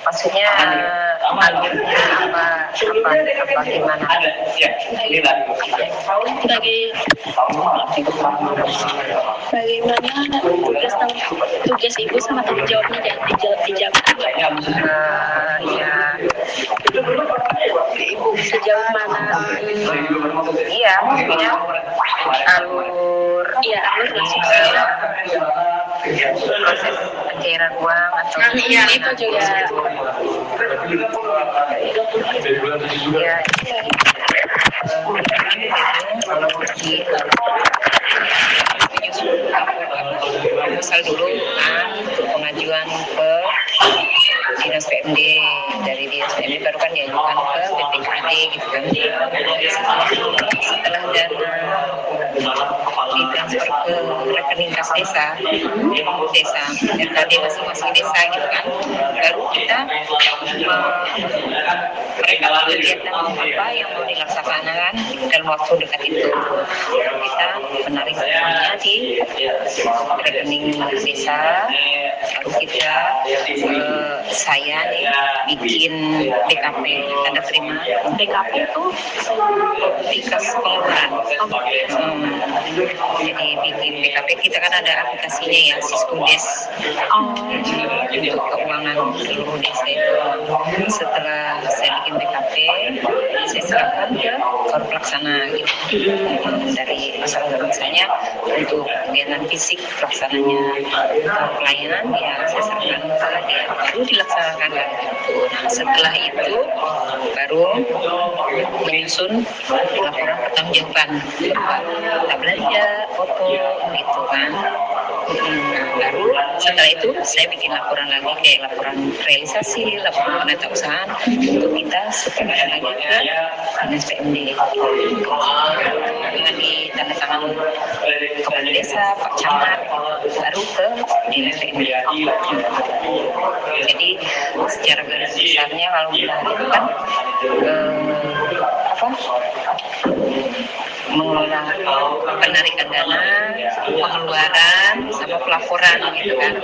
Maksudnya alurnya apa gimana? Bagaimana tugas ibu sama tanggung jawabnya dijaga. Ya, Ibu sejauh mana? Iya, maksudnya alur langsung proses pencairan uang atau itu juga ya proposal dulu kan untuk pengajuan ke dinas PMD, dari dinas PMD baru kan diajukan ke BPKD gitu kan. Setelah dana ditransfer ke rekening kas desa RKD masing-masing desa gitu kan, baru kita kegiatan apa yang mau dilaksanakan dalam waktu dekat itu, kita menarik uangnya di rekening desa, baru kita saya nih bikin BKP, tanda terima. BKP itu Bikas Pengeluaran. Jadi bikin BKP, kita kan ada aplikasinya ya, Siskudes, untuk keuangan seluruh desa itu. Setelah saya bikin BKP, saya serahkan ke korum pelaksana gitu. Dari misalnya untuk kegiatan fisik pelaksananya, pelayanan ya saya serahkan ke dia, baru dilaksanakan lagi gitu. Nah, setelah itu baru menyusun laporan pertanggungjawaban, data belanja, foto gitu kan. Nah, baru setelah itu saya bikin laporan lagi, kayak laporan realisasi, laporan penata usahaan, untuk kita setelahkan lagi ke dinas PMD dengan ditandatangan kepala desa, Pak Camat, baru ke dinas PMD. Jadi secara garis besarnya kalau itu kan mengelola penarikan dana, pengeluaran, sama pelaporan gitu kan.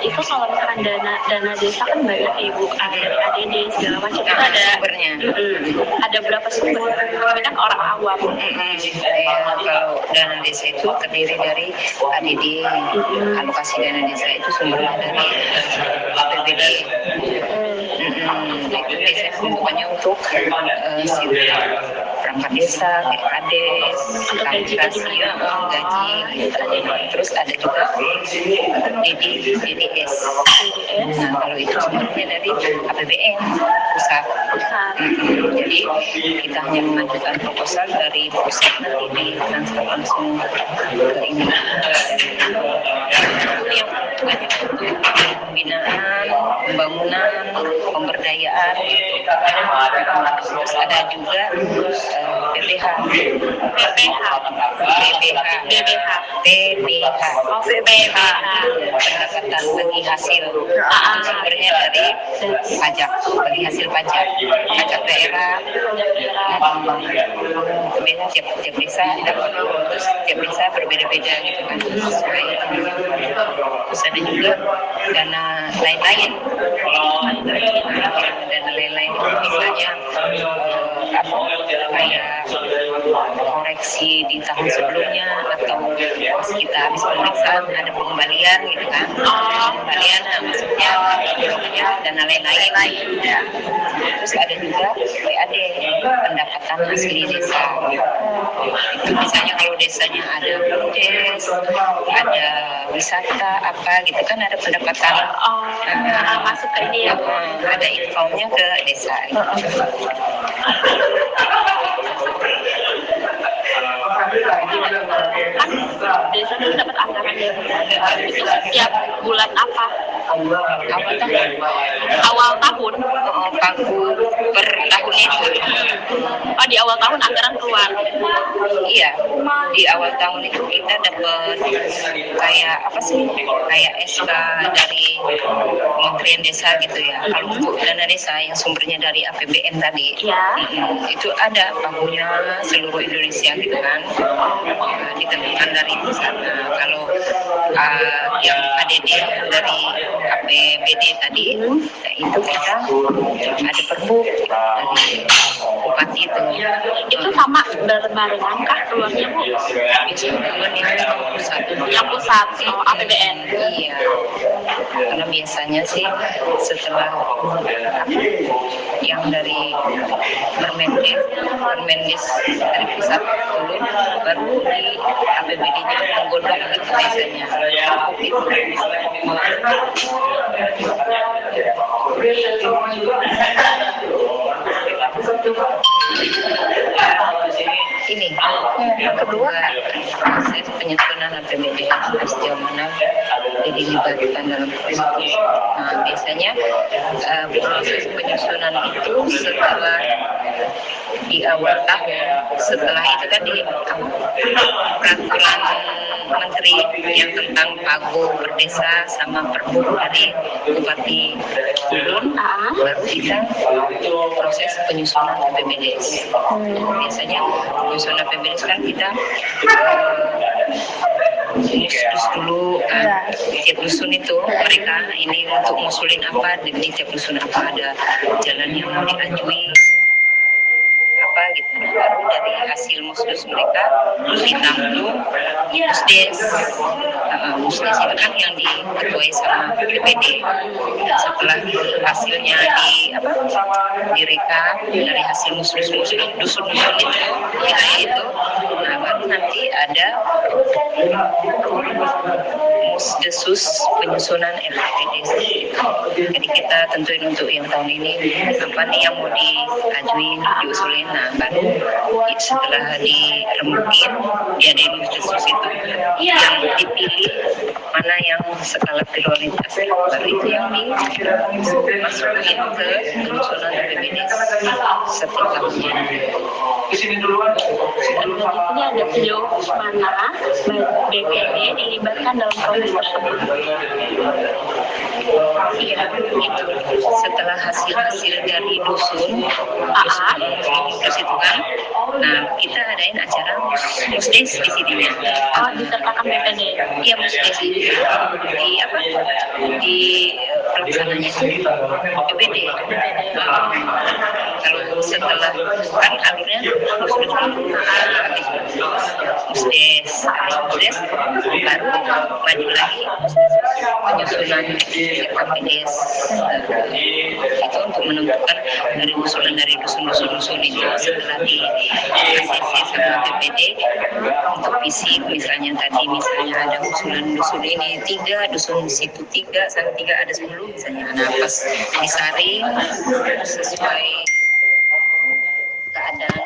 Itu kalau misalkan dana desa kan banyak ibu, ADD segala macam, itu ada sumbernya. Ada berapa sumber? Tapi kan orang awam. Kalau dana desa itu terdiri dari ADD, alokasi dana desa itu sumbernya dari APBD. Itu biasanya pembukuannya untuk perangkat desa, kades, administrasi, gaji, terus ada juga DDS. Nah, kalau itu sumbernya dari APBN pusat. Jadi kita hanya mengajukan proposal dari pusat, nanti ditransfer langsung ke ini. Itu yang peruntukannya untuk pembinaan, pembangunan, pemberdayaan gitu. Terus ada juga BPH. Pendapatan bagi hasil. Sumbernya dari pajak, bagi hasil pajak daerah. Beda tiap desa dapat, terus tiap desa berbeda-beda gitu kan. Terus ada juga dana lain-lain. Dana lain-lain itu misalnya kayak koreksi di tahun sebelumnya, atau pas kita habis pemeriksaan ada pengembalian gitu kan. Pengembalian, maksudnya dana lain-lain. Terus ada juga PAD, pendapatan asli desa. Itu misalnya kalau desanya ada BUMDes, ada wisata apa gitu kan, ada pendapatan masuk ke ini ya, ada income-nya ke desa gitu. Desa itu dapat anggaran itu setiap bulan apa? Awal tahun Awal tahun per tahun itu. Oh, di awal tahun anggaran keluar. Iya, di awal tahun itu kita dapat kayak apa sih? Kayak SK dari Kementerian Desa gitu ya. Kalau untuk dana desa yang sumbernya dari APBN tadi, Ya. itu ada pagunya seluruh Indonesia gitu kan. Ditentukan dari itu sana. Kalau yang ADD dari APBD tadi, nah itu kita ada perbu dari bupati itu. Itu sama berbarengan kah keluarnya, Bu? Biasanya yang pusat. Yang pusat, APBN. Iya, karena biasanya sih setelah yang dari Permendes dari pusat dulu, baru di APBD-nya menggodok gitu biasanya. Ini yang kedua, proses penyusunan APBD sejauh mana dilibatkan dalam proses. Nah, biasanya proses penyusunan itu setelah di awal tahun, setelah itu tadi peraturan menteri yang tentang pagu berdesa sama perbu dari bupati turun, baru kita proses penyusunan APBD. Biasanya penyusunan APBD kan kita dus dulu kan, tiap dusun itu mereka ini untuk ngusulin apa, di tiap dusun apa ada jalan yang mau diajui apa gitu, baru dari hasil musdes mereka ditampung musdes. Musdes itu kan yang diketuai sama BPD. Setelah hasilnya direkap dari hasil musdes dusun-dusun itu wilayah itu, nah baru nanti ada musdesus penyusunan RPD. Jadi kita tentuin untuk yang tahun ini apa nih yang mau diajuin, diusulin. Nah baru setelah dirembukin diadain musdesus itu yang dipilih mana yang skala prioritas, baru itu yang dimasukin ke penyusunan APBD setiap tahunnya. Ini ada sejauh mana BPD dilibatkan dalam proses tersebut? Iya, itu setelah hasil dari dusun, terus itu kan, nah kita adain acara musdes di sininya. Disertakan BPD. Iya, musdes di pelaksananya BPD. Kalau setelah kan alurnya musdes baru maju lagi penyusunan APBD itu untuk menentukan dari usulan dari dusun-dusun itu setelah di ACC sama BPD untuk visi misalnya ada usulan dusun ini 3, dusun situ 3 sampai 3 ada 10 misalnya, nah pas disaring sesuai keadaan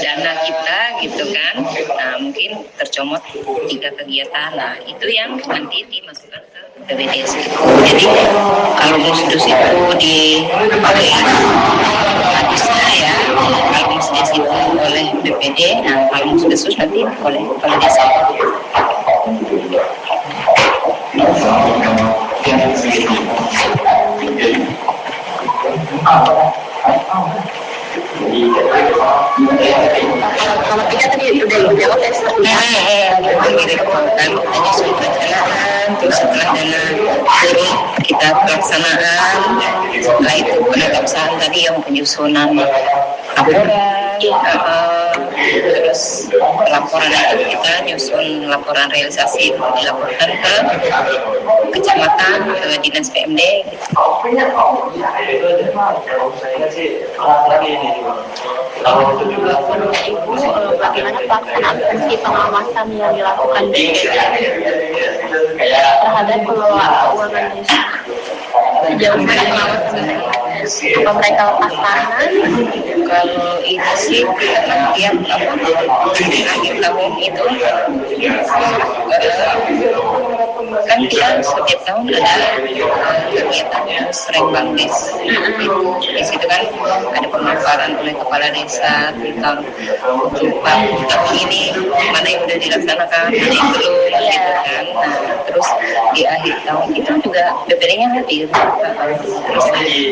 dana kita gitu kan, nah mungkin tercomot 3 kegiatan, nah itu yang nanti dimasukkan ke BPD. Jadi kalau musdes itu dipakai habisnya ya, kalau musdes itu oleh BPD, nah kalau musdes nanti oleh kepala desa. Kalau kita tadi udah jawab ya, terus setelah dana turun kita pelaksanaan, setelah itu penetapan tadi yang penyusunan laporan, terus laporan itu kita nyusun laporan realisasi dilaporkan ke kecamatan, ke dinas PMD. Ibu, bagaimana pelaksanaan fungsi pengawasan yang dilakukan terhadap pengelola keuangan desa? Sejauh mana pengawasan apa mereka lepas tangan? Kalau ini sih tiap akhir tahun itu kan kita setiap tahun ada kegiatan Musrembang Des. Di situ kan ada pemaparan oleh kepala desa tentang untuk tahun ini mana yang udah dilaksanakan, mana yang belum, gitu kan. Nah, terus di akhir tahun itu juga BPD-nya hadir. Terus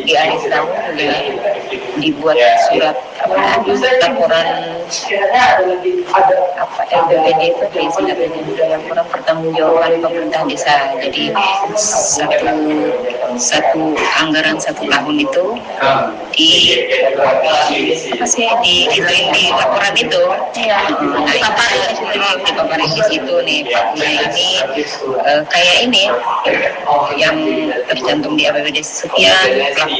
di akhir tahun juga dibuat surat laporan LPPD itu disingkatnya laporan pertanggungjawaban pemerintah desa. Jadi satu anggaran satu tahun itu di laporan itu dipaparin di situ nih Pak. Nah ini kayak ini yang tercantum di APBD sekian,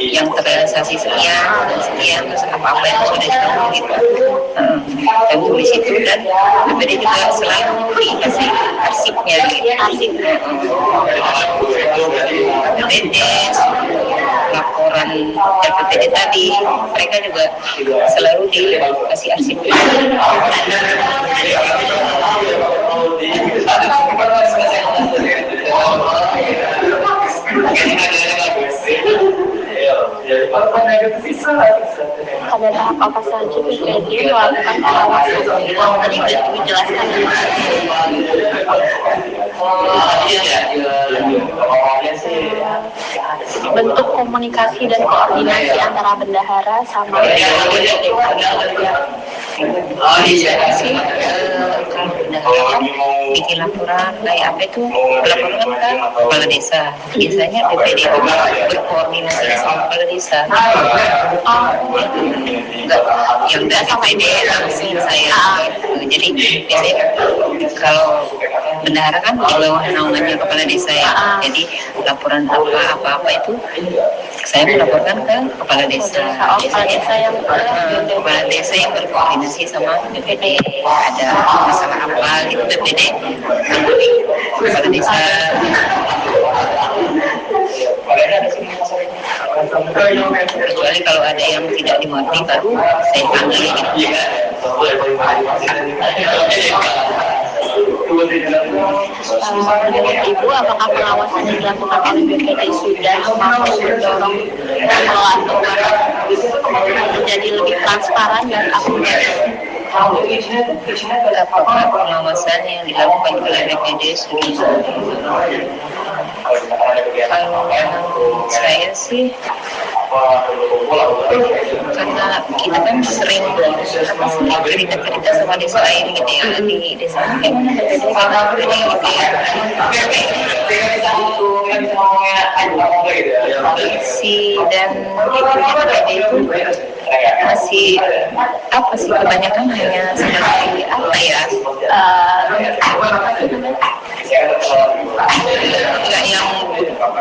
yang terrealisasi sekian dan sekian, terus apa yang sudah dilakukan gitu. Tentu di situ dan BPD juga selalu dikasih arsipnya BPD laporan LPPD tadi mereka juga selalu dikasih arsip. Pada tahap apa saja BPD melakukan pengawasan? Tadi sudah dijelaskan. Bentuk komunikasi dan koordinasi antara bendahara sama BPD. Sih kalau bendahara bikin laporan kayak apa itu laporan kan kepala desa. Biasanya BPD itu berkoordinasi sama kepala desa. Enggak yang BPD langsung saya. Jadi biasanya kalau bendahara kan di bawah naungannya kepala desa ya. Jadi laporan apa itu saya melaporkan ke kepala desa. Kepala desa yang berkoordinasi sama BPD. Ada masalah apa gitu BPD kepala desa. Kecuali kalau ada yang tidak dimengerti baru saya panggil gitu. Menurut Ibu, apakah pengawasan yang dilakukan oleh BPD sudah mampu mendorong pengelolaan keuangan menjadi lebih transparan dan akurat? Apakah pengawasan yang dilakukan oleh BPD sudah? Kalau saya sih karena kita kan sering cerita sama desa lain gitu ya, di desa kayak mana dan itu masih apa sih kebanyakan hanya seperti apa ya enggak yang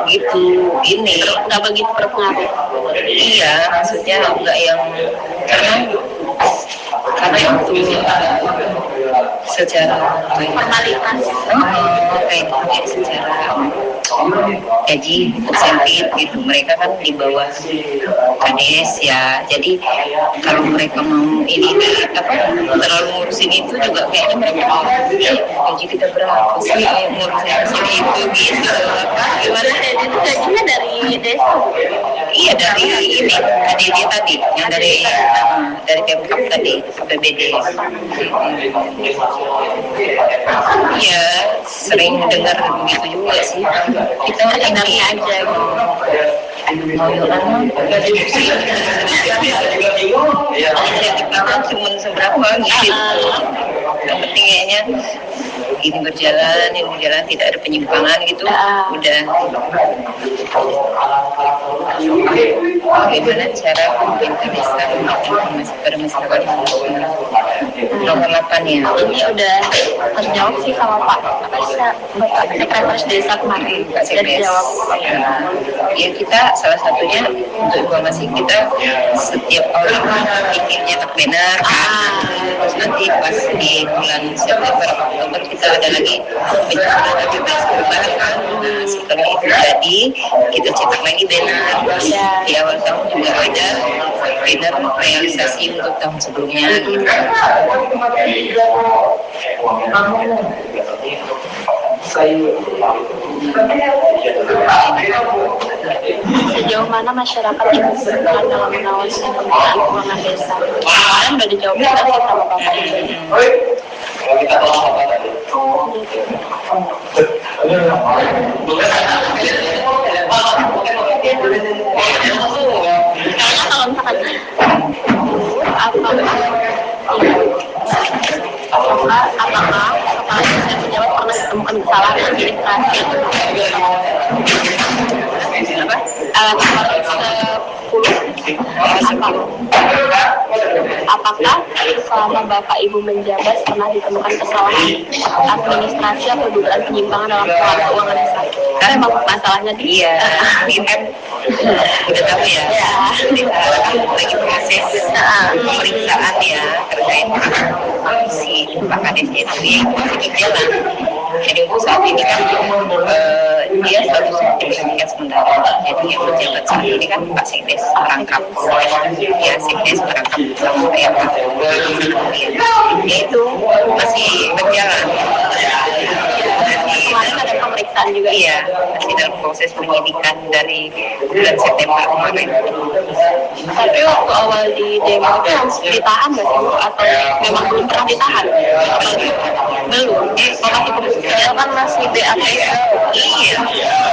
gitu ini Nggak begitu berpengaruh. iya maksudnya enggak yang karena itu secara Formalitas. kayak secara gaji insentif gitu mereka kan di bawah kades ya, jadi kalau mereka mau ini terlalu ngurusin itu juga kayaknya mereka gaji kita berapa sih ngurusin itu gitu gimana Gajinya dari desa. iya dari ini dia tadi yang dari Pemkap tadi APBD. Iya sering dengar begitu juga sih, kita Dengarnya aja gitu. Cuma seberapa gitu. Yang penting kayaknya ini berjalan tidak ada penyimpangan gitu. Udah. Bagaimana cara pemerintah desa informasi pada masyarakat nomor 8 ya? Ini udah terjawab sih sama Pak Sekretaris Desa kemarin. Sudah dijawab. Ya kita salah satunya untuk informasi kita setiap tahun bikin nyetak banner kan. Terus nanti pas di bulan September Oktober kita ada lagi pencalonan APBS perubahan kan. Nah, setelah itu jadi kita cetak lagi banner. Di awal tahun juga ada banner realisasi untuk tahun sebelumnya gitu. Sejauh mana masyarakat ikut berperan dalam mengawasi penggunaan keuangan desa? Kemarin udah dijawab juga sih sama Bapak Ibu. Kayaknya kalau misalkan apakah kepala desa yang pejabat pernah ditemukan kesalahan administrasi? Apakah selama Bapak Ibu menjabat pernah ditemukan kesalahan administrasi atau dugaan penyimpangan dalam pengelolaan keuangan desa? Karena memang masalahnya Iya, ini kan udah tahu ya. Jadi sekarang lagi proses pemeriksaan ya terkait si Pak Kades itu yang masih berjalan. Jadi untuk saat ini kan dia statusnya diberhentikan sementara. Jadi yang menjabat saat ini kan Pak Sekdes merangkap. Ya Sekdes merangkap sampai Pak. Itu masih berjalan. kemarin ada pemeriksaan juga. Iya, masih dalam proses penyidikan dari bulan September kemarin. Tapi waktu awal di demo itu langsung ditahan nggak sih Bu? Atau memang belum pernah ditahan? Belum. Oh, masih pemeriksaan kan masih BAP. Iya,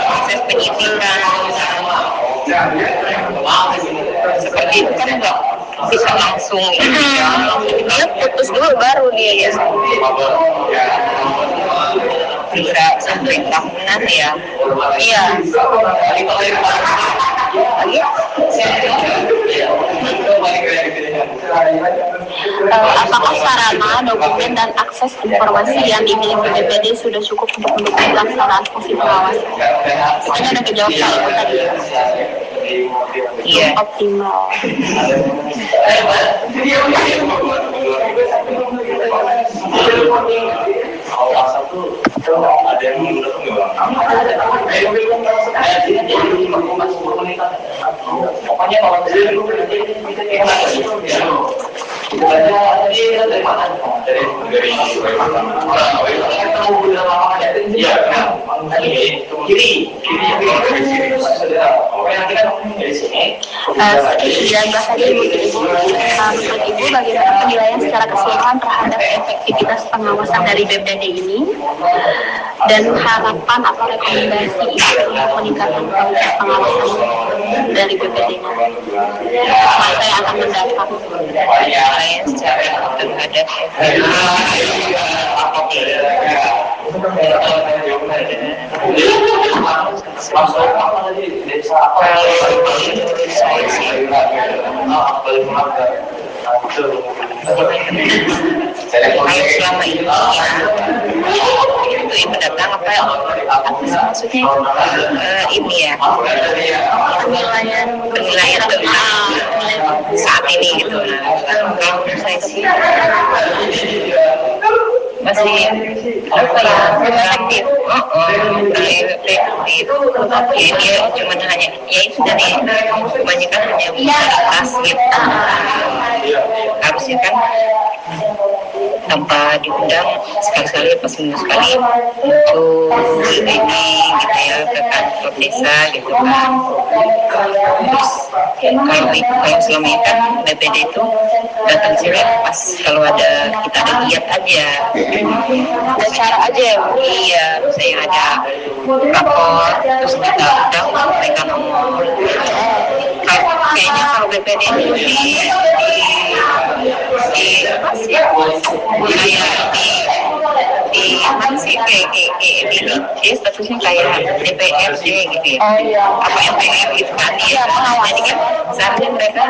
proses penyidikan seperti itu kan nggak bisa langsung Dia putus dulu baru dia ya. bisa sampai tahunan ya. Iya. Apakah sarana, dokumen, dan akses informasi yang dimiliki BPD sudah cukup untuk mendukung pelaksanaan fungsi pengawasan? Makanya udah kejawab Pak Ibu tadi. Iya. Optimal. Sekian bahasa dari mungkin Ibu. Menurut Ibu, bagaimana penilaian secara keseluruhan terhadap efektivitas pengawasan dari BPD ini, dan harapan atau rekomendasi Ibu untuk meningkatkan kualitas pengawasan dari BPD-nya masa yang akan mendatang? Penilaian secara terhadap kalau selama ini itu ibu datang apa sih maksudnya ini ya penilaian tentang saat ini gitu. Nah, kalau menurut saya sih masih apa ya efektif. Efektif. Ya dia cuma hanya ya itu tadi kebanyakan hanya formalitas gitu. Harusnya kan tanpa diundang sekali-sekali apa seminggu sekali untuk ini gitu ya ke kantor desa gitu kan. Terus kalau selama ini kan BPD itu datang sini pas kalau ada kita ada giat aja, Acara aja ya Bu? iya misalnya ada rapor terus kita undang mereka ngomong. Kayaknya kalau BPD itu di apa sih di mana sih kayak dia statusnya kayak DPRD gitu ya. Oh iya. Apa MPR gitu kan ya. Jadi kan seharusnya mereka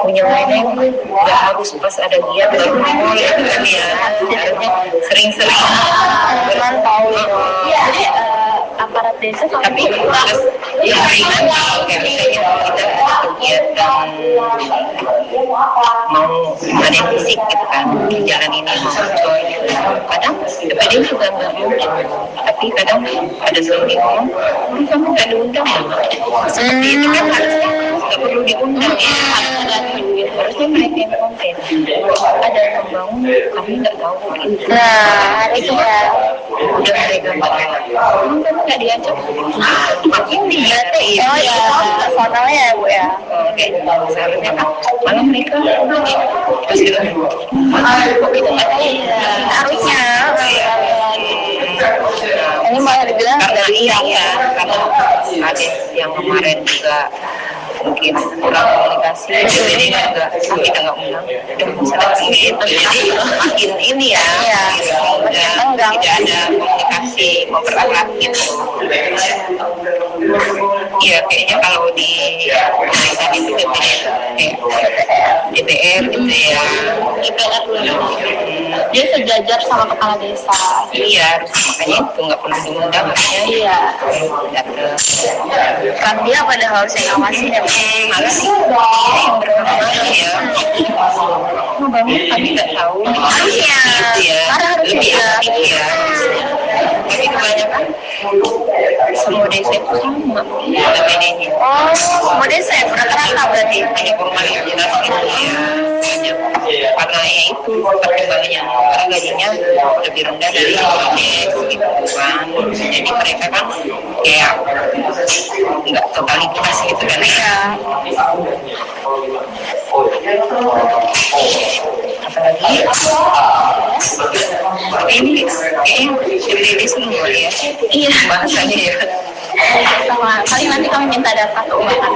punya wewenang nggak harus pas ada giat baru dimulai gitu kan ya. Harusnya sering-sering Tahu. Jadi aparat desa tapi terus yang ringan kayak misalnya kita ada kegiatan mau ada yang fisik gitu kan di jalan ini mau coy gitu. Kadang DPD juga nggak mungkin, tapi kadang ada selalu ngomong kamu nggak diundang ya seperti itu kan harusnya nggak perlu diundang ya. harusnya mereka yang konten, ada yang membangun kami nggak tahu gitu. Nah, itu ya. Udah mereka nggak diajak makin Berarti, oh ya, personalnya ya Bu ya. kayak seharusnya kan malah mereka pas bilang kok kita nggak tahu Harusnya. Ini malah dibilang karena iya karena ada yang kemarin juga mungkin kurang komunikasi jadi juga kita nggak undang udah masalah gitu jadi makin ini ya udah tidak ada komunikasi mempererat gitu. Iya kayaknya kalau di pemerintahan itu DPR gitu ya. DPR dia sejajar sama kepala desa. Iya makanya itu nggak perlu diundang harusnya. Iya. Datang. Kan dia pada harus yang ngawasin ya. Malah sih yang berkembang ya. Membangun kami nggak tahu. Harusnya. Gitu ya. Karena harusnya. Lebih aktif ya. Tapi kebanyakan semua desa itu sama bedanya. Oh, semua desa ya rata-rata berarti. Hanya formalitas gitu ya. Karena ya itu pertimbangannya karena gajinya lebih rendah dari BPJS gitu kan. Jadi mereka kan kayak nggak totalitas gitu kan ya. Apalagi ini kayaknya sendiri semua ya. Iya. Bahasanya ya. Sama paling nanti kami minta data keuangan.